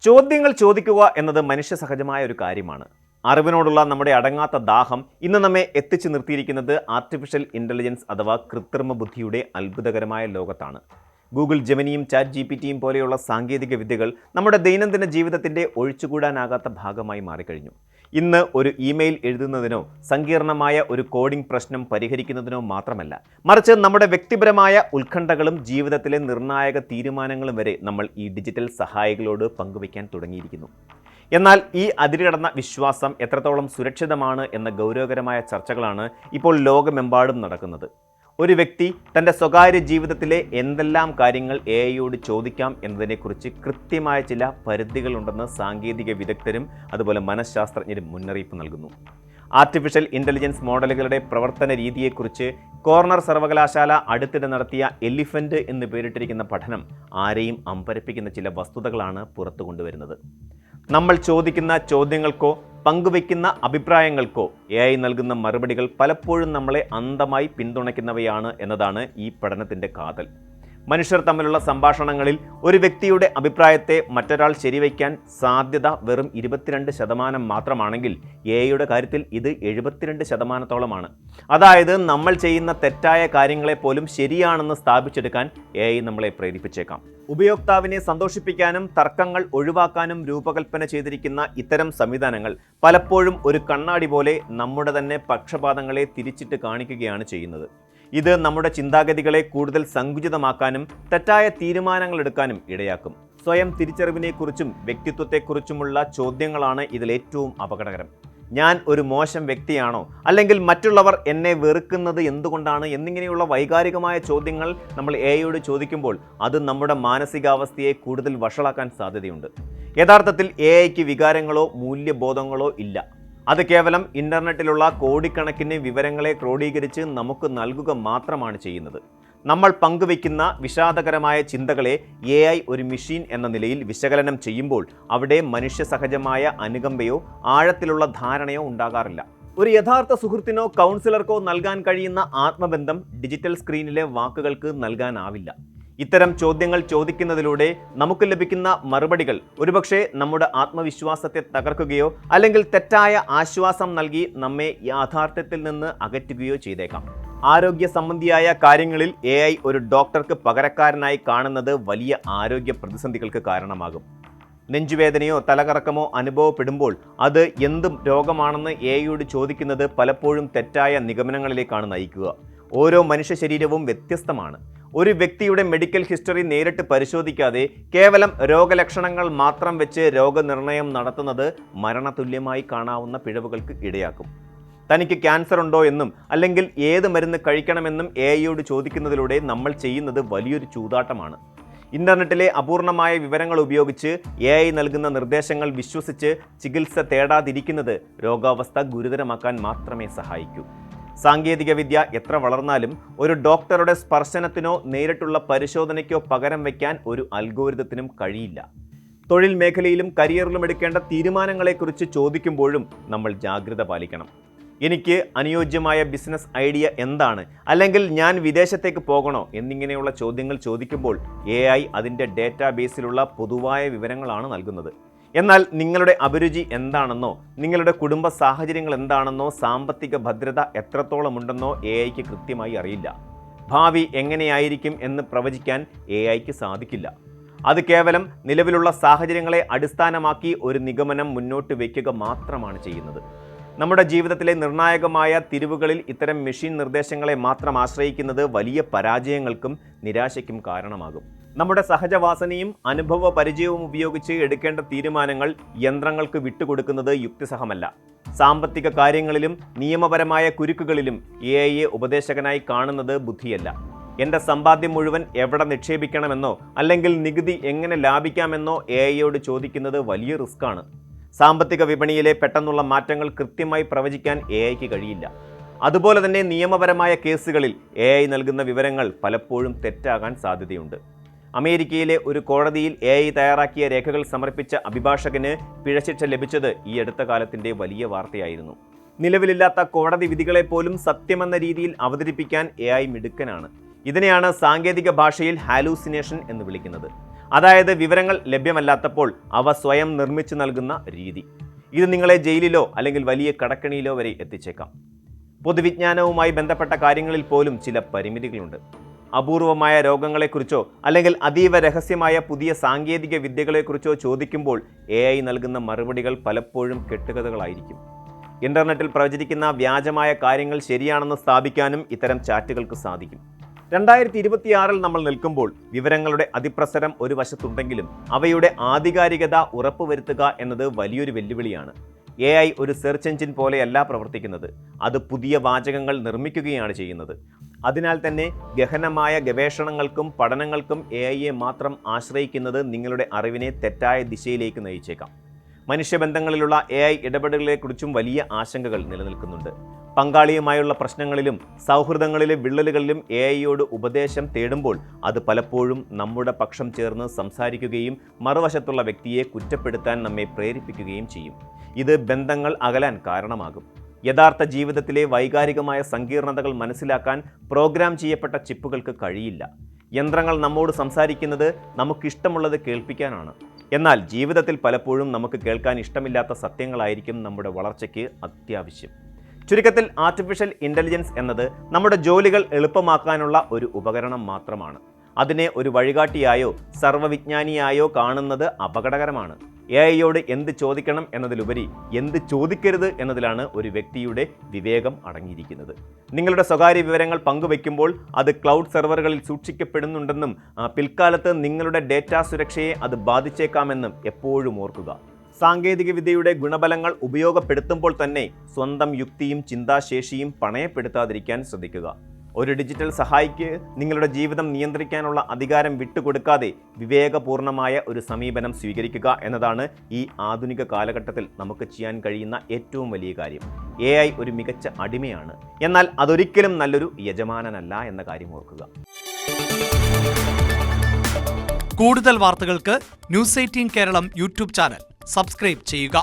ചോദ്യങ്ങൾ ചോദിക്കുക എന്നത് മനുഷ്യ സഹജമായ ഒരു കാര്യമാണ്. അറിവിനോടുള്ള നമ്മുടെ അടങ്ങാത്ത ദാഹം ഇന്ന് നമ്മെ എത്തിച്ചു നിർത്തിയിരിക്കുന്നത് ആർട്ടിഫിഷ്യൽ ഇൻ്റലിജൻസ് അഥവാ കൃത്രിമ ബുദ്ധിയുടെ അത്ഭുതകരമായ ലോകത്താണ്. ഗൂഗിൾ ജെമിനിയും ചാറ്റ് ജിപിടിയും പോലെയുള്ള സാങ്കേതിക വിദ്യകൾ നമ്മുടെ ദൈനംദിന ജീവിതത്തിൻ്റെ ഒഴിച്ചുകൂടാനാകാത്ത ഭാഗമായി മാറിക്കഴിഞ്ഞു. ഇന്ന് ഒരു ഇമെയിൽ എഴുതുന്നതിനോ സങ്കീർണമായ ഒരു കോഡിംഗ് പ്രശ്നം പരിഹരിക്കുന്നതിനോ മാത്രമല്ല, മറിച്ച് നമ്മുടെ വ്യക്തിപരമായ ഉത്കണ്ഠകളും ജീവിതത്തിലെ നിർണായക തീരുമാനങ്ങളും വരെ നമ്മൾ ഈ ഡിജിറ്റൽ സഹായികളോട് പങ്കുവയ്ക്കാൻ തുടങ്ങിയിരിക്കുന്നു. എന്നാൽ ഈ അതിരുകടന്ന വിശ്വാസം എത്രത്തോളം സുരക്ഷിതമാണ് എന്ന ഗൗരവകരമായ ചർച്ചകളാണ് ഇപ്പോൾ ലോകമെമ്പാടും നടക്കുന്നത്. ഒരു വ്യക്തി തൻ്റെ സ്വകാര്യ ജീവിതത്തിലെ എന്തെല്ലാം കാര്യങ്ങൾ എഐയോട് ചോദിക്കാം എന്നതിനെക്കുറിച്ച് കൃത്യമായ ചില പരിധികളുണ്ടെന്ന് സാങ്കേതിക വിദഗ്ധരും അതുപോലെ മനഃശാസ്ത്രജ്ഞരും മുന്നറിയിപ്പ് നൽകുന്നു. ആർട്ടിഫിഷ്യൽ ഇൻ്റലിജൻസ് മോഡലുകളുടെ പ്രവർത്തന രീതിയെക്കുറിച്ച് കോർണർ സർവകലാശാല അടുത്തിടെ നടത്തിയ എലിഫൻ്റ് എന്ന് പേരിട്ടിരിക്കുന്ന പഠനം ആരെയും അമ്പരപ്പിക്കുന്ന ചില വസ്തുതകളാണ് പുറത്തു കൊണ്ടുവരുന്നത്. നമ്മൾ ചോദിക്കുന്ന ചോദ്യങ്ങൾക്കോ പങ്കുവയ്ക്കുന്ന അഭിപ്രായങ്ങൾക്കോ എഐ നൽകുന്ന മറുപടികൾ പലപ്പോഴും നമ്മളെ അന്ധമായി പിന്തുണയ്ക്കുന്നവയാണ് എന്നതാണ് ഈ പഠനത്തിൻ്റെ കാതൽ. മനുഷ്യർ തമ്മിലുള്ള സംഭാഷണങ്ങളിൽ ഒരു വ്യക്തിയുടെ അഭിപ്രായത്തെ മറ്റൊരാൾ ശരിവയ്ക്കാൻ സാധ്യത വെറും 22% മാത്രമാണെങ്കിൽ എഐയുടെ കാര്യത്തിൽ ഇത് 72%. അതായത് നമ്മൾ ചെയ്യുന്ന തെറ്റായ കാര്യങ്ങളെ പോലും ശരിയാണെന്ന് സ്ഥാപിച്ചെടുക്കാൻ എഐ നമ്മളെ പ്രേരിപ്പിച്ചേക്കാം. ഉപയോക്താവിനെ സന്തോഷിപ്പിക്കാനും തർക്കങ്ങൾ ഒഴിവാക്കാനും രൂപകൽപ്പന ചെയ്തിരിക്കുന്ന ഇത്തരം സംവിധാനങ്ങൾ പലപ്പോഴും ഒരു കണ്ണാടി പോലെ നമ്മുടെ തന്നെ പക്ഷപാതങ്ങളെ തിരിച്ചിട്ട് കാണിക്കുകയാണ് ചെയ്യുന്നത്. ഇത് നമ്മുടെ ചിന്താഗതികളെ കൂടുതൽ സങ്കുചിതമാക്കാനും തെറ്റായ തീരുമാനങ്ങൾ എടുക്കാനും ഇടയാക്കും. സ്വയം തിരിച്ചറിവിനെക്കുറിച്ചും വ്യക്തിത്വത്തെക്കുറിച്ചുമുള്ള ചോദ്യങ്ങളാണ് ഇതിലേറ്റവും അപകടകരം. ഞാൻ ഒരു മോശം വ്യക്തിയാണോ, അല്ലെങ്കിൽ മറ്റുള്ളവർ എന്നെ വെറുക്കുന്നത് എന്തുകൊണ്ടാണ് എന്നിങ്ങനെയുള്ള വൈകാരികമായ ചോദ്യങ്ങൾ നമ്മൾ എഐയോട് ചോദിക്കുമ്പോൾ അത് നമ്മുടെ മാനസികാവസ്ഥയെ കൂടുതൽ വഷളാക്കാൻ സാധ്യതയുണ്ട്. യഥാർത്ഥത്തിൽ എഐക്ക് വികാരങ്ങളോ മൂല്യബോധങ്ങളോ ഇല്ല. അത് കേവലം ഇൻ്റർനെറ്റിലുള്ള കോടിക്കണക്കിന് വിവരങ്ങളെ ക്രോഡീകരിച്ച് നമുക്ക് നൽകുക മാത്രമാണ് ചെയ്യുന്നത്. നമ്മൾ പങ്കുവയ്ക്കുന്ന വിഷാദകരമായ ചിന്തകളെ എഐ ഒരു മെഷീൻ എന്ന നിലയിൽ വിശകലനം ചെയ്യുമ്പോൾ അവിടെ മനുഷ്യ സഹജമായ അനുകമ്പയോ ആഴത്തിലുള്ള ധാരണയോ ഉണ്ടാകാറില്ല. ഒരു യഥാർത്ഥ സുഹൃത്തിനോ കൗൺസിലർക്കോ നൽകാൻ കഴിയുന്ന ആത്മബന്ധം ഡിജിറ്റൽ സ്ക്രീനിലെ വാക്കുകൾക്ക് നൽകാനാവില്ല. ഇത്തരം ചോദ്യങ്ങൾ ചോദിക്കുന്നതിലൂടെ നമുക്ക് ലഭിക്കുന്ന മറുപടികൾ ഒരുപക്ഷെ നമ്മുടെ ആത്മവിശ്വാസത്തെ തകർക്കുകയോ അല്ലെങ്കിൽ തെറ്റായ ആശ്വാസം നൽകി നമ്മെ യാഥാർത്ഥ്യത്തിൽ നിന്ന് അകറ്റുകയോ ചെയ്തേക്കാം. ആരോഗ്യ സംബന്ധിയായ കാര്യങ്ങളിൽ എഐ ഒരു ഡോക്ടർക്ക് പകരക്കാരനായി കാണുന്നത് വലിയ ആരോഗ്യ പ്രതിസന്ധികൾക്ക് കാരണമാകും. നെഞ്ചുവേദനയോ തലകറക്കമോ അനുഭവപ്പെടുമ്പോൾ അത് എന്തും രോഗമാണെന്ന് എഐയോട് ചോദിക്കുന്നത് പലപ്പോഴും തെറ്റായ നിഗമനങ്ങളിലേക്കാണ് നയിക്കുക. ഓരോ മനുഷ്യ ശരീരവും വ്യത്യസ്തമാണ്. ഒരു വ്യക്തിയുടെ മെഡിക്കൽ ഹിസ്റ്ററി നേരിട്ട് പരിശോധിക്കാതെ കേവലം രോഗലക്ഷണങ്ങൾ മാത്രം വെച്ച് രോഗനിർണയം നടത്തുന്നത് മരണതുല്യമായി കാണാവുന്ന പിഴവുകൾക്ക് ഇടയാക്കും. തനിക്ക് ക്യാൻസർ ഉണ്ടോ എന്നും അല്ലെങ്കിൽ ഏത് മരുന്ന് കഴിക്കണമെന്നും എഐയോട് ചോദിക്കുന്നതിലൂടെ നമ്മൾ ചെയ്യുന്നത് വലിയൊരു ചൂതാട്ടമാണ്. ഇൻ്റർനെറ്റിലെ അപൂർണമായ വിവരങ്ങൾ ഉപയോഗിച്ച് എഐ നൽകുന്ന നിർദ്ദേശങ്ങൾ വിശ്വസിച്ച് ചികിത്സ തേടാതിരിക്കുന്നത് രോഗാവസ്ഥ ഗുരുതരമാക്കാൻ മാത്രമേ സഹായിക്കൂ. സാങ്കേതിക വിദ്യ എത്ര വളർന്നാലും ഒരു ഡോക്ടറുടെ സ്പർശനത്തിനോ നേരിട്ടുള്ള പരിശോധനയ്ക്കോ പകരം വയ്ക്കാൻ ഒരു അൽഗോരിതത്തിനും കഴിയില്ല. തൊഴിൽ മേഖലയിലും കരിയറിലും എടുക്കേണ്ട തീരുമാനങ്ങളെക്കുറിച്ച് ചോദിക്കുമ്പോഴും നമ്മൾ ജാഗ്രത പാലിക്കണം. എനിക്ക് അനുയോജ്യമായ ബിസിനസ് ഐഡിയ എന്താണ്, അല്ലെങ്കിൽ ഞാൻ വിദേശത്തേക്ക് പോകണോ എന്നിങ്ങനെയുള്ള ചോദ്യങ്ങൾ ചോദിക്കുമ്പോൾ എഐ അതിൻ്റെ ഡേറ്റാബേസിലുള്ള പൊതുവായ വിവരങ്ങളാണ് നൽകുന്നത്. എന്നാൽ നിങ്ങളുടെ അഭിരുചി എന്താണെന്നോ നിങ്ങളുടെ കുടുംബ സാഹചര്യങ്ങൾ എന്താണെന്നോ സാമ്പത്തിക ഭദ്രത എത്രത്തോളമുണ്ടെന്നോ എഐക്ക് കൃത്യമായി അറിയില്ല. ഭാവി എങ്ങനെയായിരിക്കും എന്ന് പ്രവചിക്കാൻ എഐക്ക് സാധിക്കില്ല. അത് കേവലം നിലവിലുള്ള സാഹചര്യങ്ങളെ അടിസ്ഥാനമാക്കി ഒരു നിഗമനം മുന്നോട്ട് വയ്ക്കുക മാത്രമാണ് ചെയ്യുന്നത്. നമ്മുടെ ജീവിതത്തിലെ നിർണായകമായ തിരിവുകളിൽ ഇത്തരം മെഷീൻ നിർദ്ദേശങ്ങളെ മാത്രം ആശ്രയിക്കുന്നത് വലിയ പരാജയങ്ങൾക്കും നിരാശയ്ക്കും കാരണമാകും. നമ്മുടെ സഹജവാസനയും അനുഭവ പരിചയവും ഉപയോഗിച്ച് എടുക്കേണ്ട തീരുമാനങ്ങൾ യന്ത്രങ്ങൾക്ക് വിട്ടുകൊടുക്കുന്നത് യുക്തിസഹമല്ല. സാമ്പത്തിക കാര്യങ്ങളിലും നിയമപരമായ കുരുക്കുകളിലും എഐയെ ഉപദേശകനായി കാണുന്നത് ബുദ്ധിയല്ല. എൻ്റെ സമ്പാദ്യം മുഴുവൻ എവിടെ നിക്ഷേപിക്കണമെന്നോ അല്ലെങ്കിൽ നികുതി എങ്ങനെ ലാഭിക്കാമെന്നോ എഐയോട് ചോദിക്കുന്നത് വലിയ റിസ്ക്കാണ്. സാമ്പത്തിക വിപണിയിലെ പെട്ടെന്നുള്ള മാറ്റങ്ങൾ കൃത്യമായി പ്രവചിക്കാൻ എഐക്ക് കഴിയില്ല. അതുപോലെ തന്നെ നിയമപരമായ കേസുകളിൽ എഐ നൽകുന്ന വിവരങ്ങൾ പലപ്പോഴും തെറ്റാകാൻ സാധ്യതയുണ്ട്. അമേരിക്കയിലെ ഒരു കോടതിയിൽ എഐ തയ്യാറാക്കിയ രേഖകൾ സമർപ്പിച്ച അഭിഭാഷകന് പിഴശിക്ഷ ലഭിച്ചത് ഈ അടുത്ത കാലത്തിൻ്റെ വലിയ വാർത്തയായിരുന്നു. നിലവിലില്ലാത്ത കോടതി വിധികളെപ്പോലും സത്യമെന്ന രീതിയിൽ അവതരിപ്പിക്കാൻ എഐ മിടുക്കനാണ്. ഇതിനെയാണ് സാങ്കേതിക ഭാഷയിൽ ഹാലൂസിനേഷൻ എന്ന് വിളിക്കുന്നത്. അതായത് വിവരങ്ങൾ ലഭ്യമല്ലാത്തപ്പോൾ അവ സ്വയം നിർമ്മിച്ചു നൽകുന്ന രീതി. ഇത് നിങ്ങളെ ജയിലിലോ അല്ലെങ്കിൽ വലിയ കടക്കണിയിലോ വരെ എത്തിച്ചേക്കാം. പൊതുവിജ്ഞാനവുമായി ബന്ധപ്പെട്ട കാര്യങ്ങളിൽ പോലും ചില പരിമിതികളുണ്ട്. അപൂർവമായ രോഗങ്ങളെക്കുറിച്ചോ അല്ലെങ്കിൽ അതീവ രഹസ്യമായ പുതിയ സാങ്കേതിക വിദ്യകളെക്കുറിച്ചോ ചോദിക്കുമ്പോൾ AI നൽകുന്ന മറുപടികൾ പലപ്പോഴും കെട്ടുകഥകളായിരിക്കും. ഇന്റർനെറ്റിൽ പ്രചരിക്കുന്ന വ്യാജമായ കാര്യങ്ങൾ ശരിയാണെന്ന് സ്ഥാപിക്കാനും ഇത്തരം ചാറ്റുകൾക്ക് സാധിക്കും. 2026 നമ്മൾ നിൽക്കുമ്പോൾ വിവരങ്ങളുടെ അതിപ്രസരം ഒരു വശത്തുണ്ടെങ്കിലും അവയുടെ ആധികാരികത ഉറപ്പുവരുത്തുക എന്നത് വലിയൊരു വെല്ലുവിളിയാണ്. AI ഒരു സെർച്ച് എഞ്ചിൻ പോലെയല്ല പ്രവർത്തിക്കുന്നത്. അത് പുതിയ വാചകങ്ങൾ നിർമ്മിക്കുകയാണ് ചെയ്യുന്നത്. അതിനാൽ തന്നെ ഗഹനമായ ഗവേഷണങ്ങൾക്കും പഠനങ്ങൾക്കും AI മാത്രം ആശ്രയിക്കുന്നത് നിങ്ങളുടെ അറിവിനെ തെറ്റായ ദിശയിലേക്ക് നയിച്ചേക്കാം. മനുഷ്യബന്ധങ്ങളിലുള്ള AI ഇടപെടലുകളെക്കുറിച്ചും വലിയ ആശങ്കകൾ നിലനിൽക്കുന്നുണ്ട്. പങ്കാളിയുമായുള്ള പ്രശ്നങ്ങളിലും സൗഹൃദങ്ങളിലെ വിള്ളലുകളിലും AI ഉപദേശം തേടുമ്പോൾ അത് പലപ്പോഴും നമ്മുടെ പക്ഷം ചേർന്ന് സംസാരിക്കുകയും മറുവശത്തുള്ള വ്യക്തിയെ കുറ്റപ്പെടുത്താൻ നമ്മെ പ്രേരിപ്പിക്കുകയും ചെയ്യും. ഇത് ബന്ധങ്ങൾ അകലാൻ കാരണമാകും. യഥാർത്ഥ ജീവിതത്തിലെ വൈകാരികമായ സങ്കീർണതകൾ മനസ്സിലാക്കാൻ പ്രോഗ്രാം ചെയ്യപ്പെട്ട ചിപ്പുകൾക്ക് കഴിയില്ല. യന്ത്രങ്ങൾ നമ്മോട് സംസാരിക്കുന്നത് നമുക്കിഷ്ടമുള്ളത് കേൾപ്പിക്കാനാണ്. എന്നാൽ ജീവിതത്തിൽ പലപ്പോഴും നമുക്ക് കേൾക്കാൻ ഇഷ്ടമില്ലാത്ത സത്യങ്ങളായിരിക്കും നമ്മുടെ വളർച്ചയ്ക്ക് അത്യാവശ്യം. ചുരുക്കത്തിൽ ആർട്ടിഫിഷ്യൽ ഇൻ്റലിജൻസ് എന്നത് നമ്മുടെ ജോലികൾ എളുപ്പമാക്കാനുള്ള ഒരു ഉപകരണം മാത്രമാണ്. അതിനെ ഒരു വഴികാട്ടിയായോ സർവ്വവിജ്ഞാനിയായോ കാണുന്നത് അപകടകരമാണ്. AI എന്ത് ചോദിക്കണം എന്നതിലുപരി എന്ത് ചോദിക്കരുത് എന്നതിലാണ് ഒരു വ്യക്തിയുടെ വിവേകം അടങ്ങിയിരിക്കുന്നത്. നിങ്ങളുടെ സ്വകാര്യ വിവരങ്ങൾ പങ്കുവയ്ക്കുമ്പോൾ അത് ക്ലൗഡ് സെർവറുകളിൽ സൂക്ഷിക്കപ്പെടുന്നുണ്ടെന്നും പിൽക്കാലത്ത് നിങ്ങളുടെ ഡേറ്റാ സുരക്ഷയെ അത് ബാധിച്ചേക്കാമെന്നും എപ്പോഴും ഓർക്കുക. സാങ്കേതികവിദ്യയുടെ ഗുണഫലങ്ങൾ ഉപയോഗപ്പെടുത്തുമ്പോൾ തന്നെ സ്വന്തം യുക്തിയും ചിന്താശേഷിയും പണയപ്പെടുത്താതിരിക്കാൻ ശ്രദ്ധിക്കുക. ഒരു ഡിജിറ്റൽ സഹായിക്ക് നിങ്ങളുടെ ജീവിതം നിയന്ത്രിക്കാനുള്ള അധികാരം വിട്ടുകൊടുക്കാതെ വിവേകപൂർണമായ ഒരു സമീപനം സ്വീകരിക്കുക എന്നതാണ് ഈ ആധുനിക കാലഘട്ടത്തിൽ നമുക്ക് ചെയ്യാൻ കഴിയുന്ന ഏറ്റവും വലിയ കാര്യം. AI ഒരു മികച്ച അടിമയാണ്, എന്നാൽ അതൊരിക്കലും നല്ലൊരു യജമാനനല്ല എന്ന കാര്യം ഓർക്കുക. കൂടുതൽ വാർത്തകൾക്ക് News 18 Keralam YouTube channel subscribe ചെയ്യുക.